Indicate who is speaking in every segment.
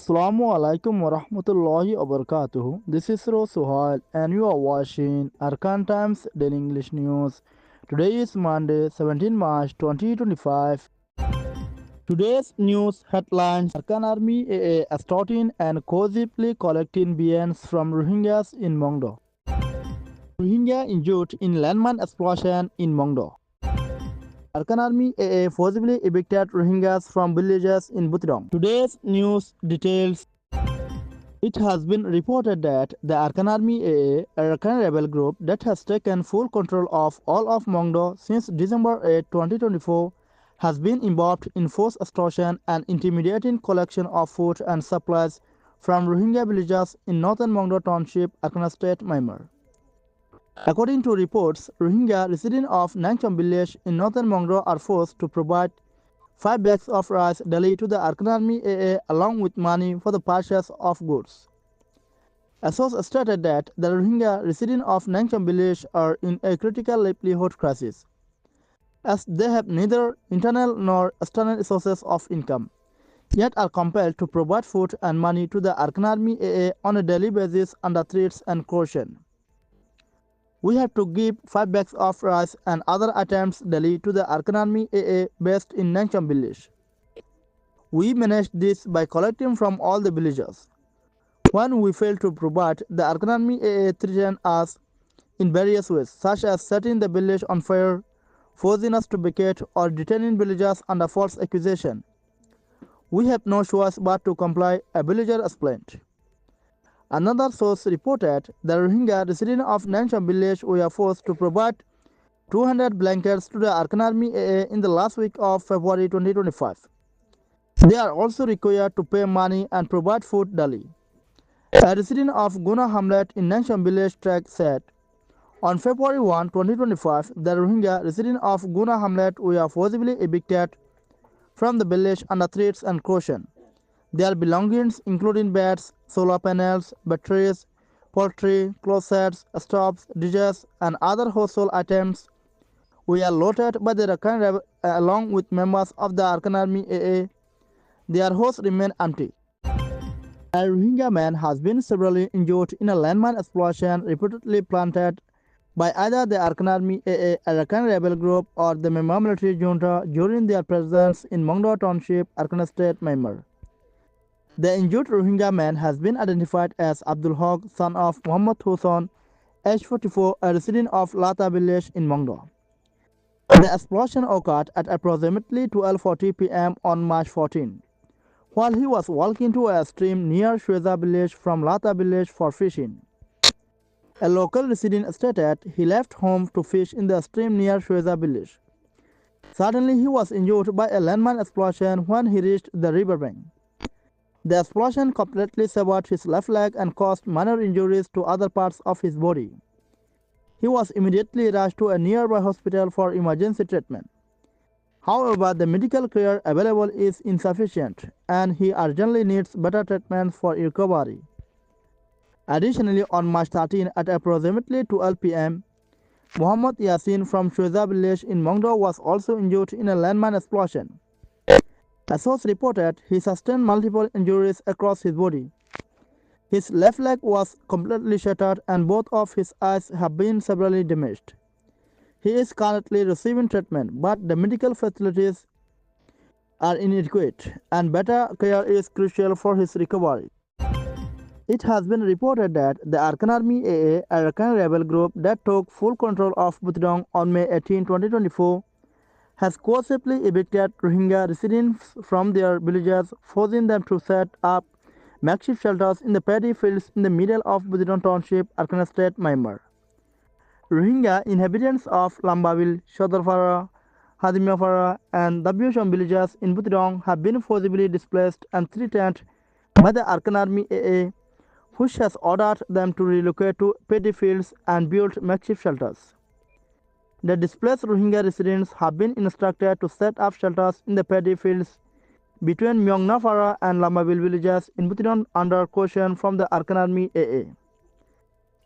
Speaker 1: Assalamu alaikum wa rahmatullahi wa barakatuh. This is Suhail and you are watching Arakan Times Daily English News. Today is Monday, 17 March 2025. Today's news headlines: Arakan Army AA starting and covertly collecting BNs from Rohingyas in Mongdo. Rohingya injured in landmine explosion in Mongdo. Arakan Army AA forcibly evicted Rohingyas from villages in Butidong. Today's news details. It has been reported that the Arakan Army AA, Arakan rebel group that has taken full control of all of Mongdo since December 8, 2024, has been involved in forced extortion and intimidating collection of food and supplies from Rohingya villages in northern Mongdo Township, Arakan State, Myanmar. According to reports, Rohingya residents of Nangchom village in northern Mongdo are forced to provide 5 bags of rice daily to the Arakan Army AA along with money for the purchase of goods. A source stated that the Rohingya residents of Nangchom village are in a critical livelihood crisis, as they have neither internal nor external sources of income, yet are compelled to provide food and money to the Arakan Army AA on a daily basis under threats and coercion. We have to give 5 bags of rice and other items daily to the Arakan Army AA based in Nangchom village. We managed this by collecting from all the villagers. When we fail to provide, the Arakan Army AA threatened us in various ways, such as setting the village on fire, forcing us to vacate, or detaining villagers under false accusation. We have no choice but to comply, a villager explained. Another source reported the Rohingya residents of Nangchom village were forced to provide 200 blankets to the Arakan Army AA in the last week of February 2025. They are also required to pay money and provide food daily. A resident of Guna Hamlet in Nangchom village track said, on February 1, 2025, the Rohingya residents of Guna Hamlet were forcibly evicted from the village under threats and coercion. Their belongings, including beds, solar panels, batteries, poultry, closets, stoves, dishes, and other household items, were looted by the Arakan rebels along with members of the Arakan Army AA. Their homes remain empty. A Rohingya man has been severely injured in a landmine explosion reportedly planted by either the Arakan Army AA, Arakan rebel group, or the Myanmar military junta during their presence in Mongdo Township, Arakan State, Myanmar. The injured Rohingya man has been identified as Abdul Haq, son of Muhammad Hussain, age 44, a resident of Lata village in Mongdo. The explosion occurred at approximately 12:40 p.m. on March 14, while he was walking to a stream near Shweza village from Lata village for fishing. A local resident stated he left home to fish in the stream near Shweza village. Suddenly, he was injured by a landmine explosion when he reached the riverbank. The explosion completely severed his left leg and caused minor injuries to other parts of his body. He was immediately rushed to a nearby hospital for emergency treatment. However, the medical care available is insufficient, and he urgently needs better treatment for recovery. Additionally, on March 13 at approximately 12 p.m., Muhammad Yasin from Shweza village in Mongdo was also injured in a landmine explosion. A source reported he sustained multiple injuries across his body. His left leg was completely shattered and both of his eyes have been severely damaged. He is currently receiving treatment, but the medical facilities are inadequate and better care is crucial for his recovery. It has been reported that the Arakan Army AA, Arakan rebel group that took full control of Butidong on May 18, 2024, has coercively evicted Rohingya residents from their villages, forcing them to set up makeshift shelters in the paddy fields in the middle of Butidong Township, Arakan State, Myanmar. Rohingya inhabitants of Lambaville, Shodarfara, Hadimiafara, and Dabyusham villages in Butidong have been forcibly displaced and threatened by the Arakan Army AA, which has ordered them to relocate to paddy fields and build makeshift shelters. The displaced Rohingya residents have been instructed to set up shelters in the paddy fields between Myongnafara and Lambaville villages in Butidong under coercion from the Arakan Army AA.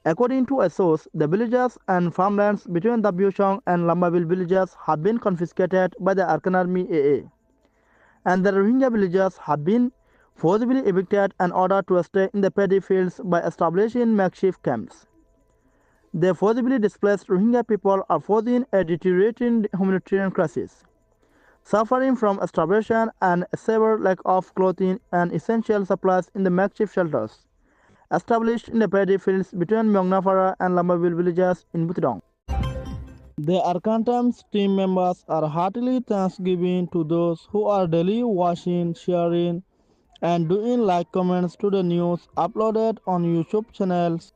Speaker 1: According to a source, the villages and farmlands between the Byushong and Lambaville villages have been confiscated by the Arakan Army AA, and the Rohingya villages have been forcibly evicted and ordered to stay in the paddy fields by establishing makeshift camps. The forcibly displaced Rohingya people are facing a deteriorating humanitarian crisis, suffering from starvation and a severe lack of clothing and essential supplies in the makeshift shelters established in the paddy fields between Myongnafara and Lambaville villages in Butidong. The Arakan Times team members are heartily thanksgiving to those who are daily watching, sharing, and doing like comments to the news uploaded on YouTube channels.